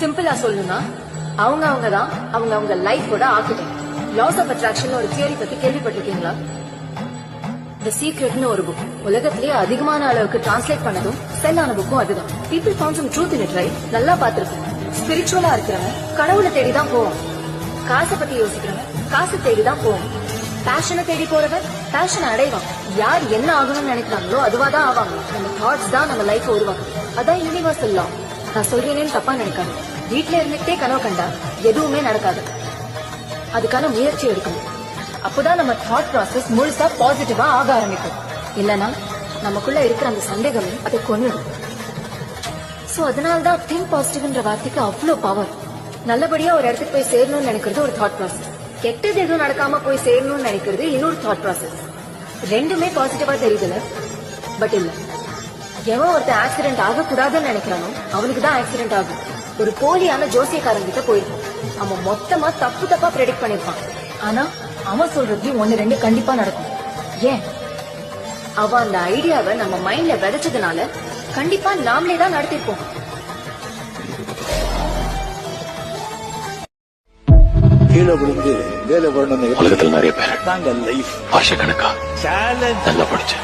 சிம்பிளா சொல்லணும்னா அவங்க தான் அவங்க லைஃபோட ஆர்கிடெக்ட். லாஸ் ஆஃப் அட்ராக்ஷன் ஒரு தியரி பத்தி கேள்விப்பட்டிருக்கீங்களா? தி சீக்ரெட்னு ஒரு புக் உலகத்திலேயே அதிகமான அளவுக்கு டிரான்ஸ்லேட் பண்ணதும் செல் ஆன புக்கும் அதுதான். People found some truth in it, right? நல்லா பாத்துருக்கேன். ஸ்பிரிச்சுவலா இருக்கிறவன் கடவுளை தேடிதான் போவான். காசை பத்தி யோசிக்கிறவன் காசை தேடிதான் போவான். பேஷனை தேடி போறவன் பேஷனை அடைவான். யார் என்ன ஆகணும்னு நினைக்கிறாங்களோ அதுவாதான் ஆவாங்க. நம்ம தாட்ஸ் தான் நம்ம லைஃப் உருவாக்கும். அதான் யூனிவர்சல் லா. நான் சொல்றேனேன்னு தப்பா நினைக்காது. வீட்டுல இருந்துகிட்டே கனவு கண்டா எதுவுமே நடக்காது. அதுக்கான முயற்சி எடுக்கணும். அப்பதான் நம்ம தாட் ப்ராசஸ் முழுசா பாசிட்டிவா ஆக ஆரம்பிக்கும். இல்லனா நமக்குள்ள இருக்கிற அந்த சந்தேகமே அதை கொன்னுடும். சோ அதனால்தான் திங்க் பாசிட்டிவ்ன்ற வார்த்தைக்கு அவ்வளவு பவர். நல்லபடியா ஒரு இடத்துக்கு போய் சேரணும்னு நினைக்கிறது ஒரு தாட் ப்ராசஸ். கெட்டது எதுவும் நடக்காம போய் சேரணும்னு நினைக்கிறது இன்னொரு தாட் ப்ராசஸ். ரெண்டுமே பாசிட்டிவா தெரியுதுல, பட் இல்ல. எவன் ஒருத்தன் ஆக்சிடென்ட் ஆகக்கூடாதுன்னு நினைக்கிறானோ அவனுக்கு தான் ஆக்சிடென்ட் ஆகும். ஒரு போலியான ஜோசியக்காரங்கிட்ட போயிருக்கான். அவன் மொத்தமா தப்பா ப்ரெடிக்ட் பண்ணிருப்பான். ஆனா அவன் சொல்றது 1-2 கண்டிப்பா நடக்கும். ஏன்? அவன் அந்த ஐடியாவை நம்ம மைண்ட்ல விதைச்சதுனால கண்டிப்பா நாமளே தான் நடத்திருப்போம். கீழே விழுந்து வேலை வரணும். உலகத்தில் நிறைய பேர் தாங்க லைஃப் வருஷக்கணக்கா சேலஞ்ச் நல்லா படிச்சு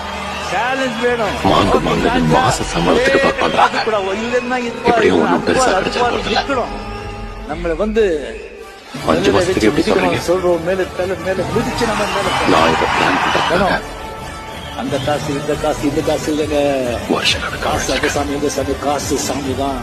சேலஞ்ச் வேணும். மாங்கு மாச சம்பளத்துக்கு ஒர்க் பண்றாங்க. இப்படியும் ஒண்ணும் பெருசா கிடைச்சா போறதில்ல. நம்மள வந்து 5 மாசத்துக்கு எப்படி சொல்றீங்க? சொல்றோம் மேல மிதிச்சு நம்ம மேல நான் இதை பிளான் பண்றேன். அந்த காசு இந்த காசு இல்லைங்க. வருஷக்கணக்கா காசு அது சாமி, இந்த சாமி, காசு சாமி தான்.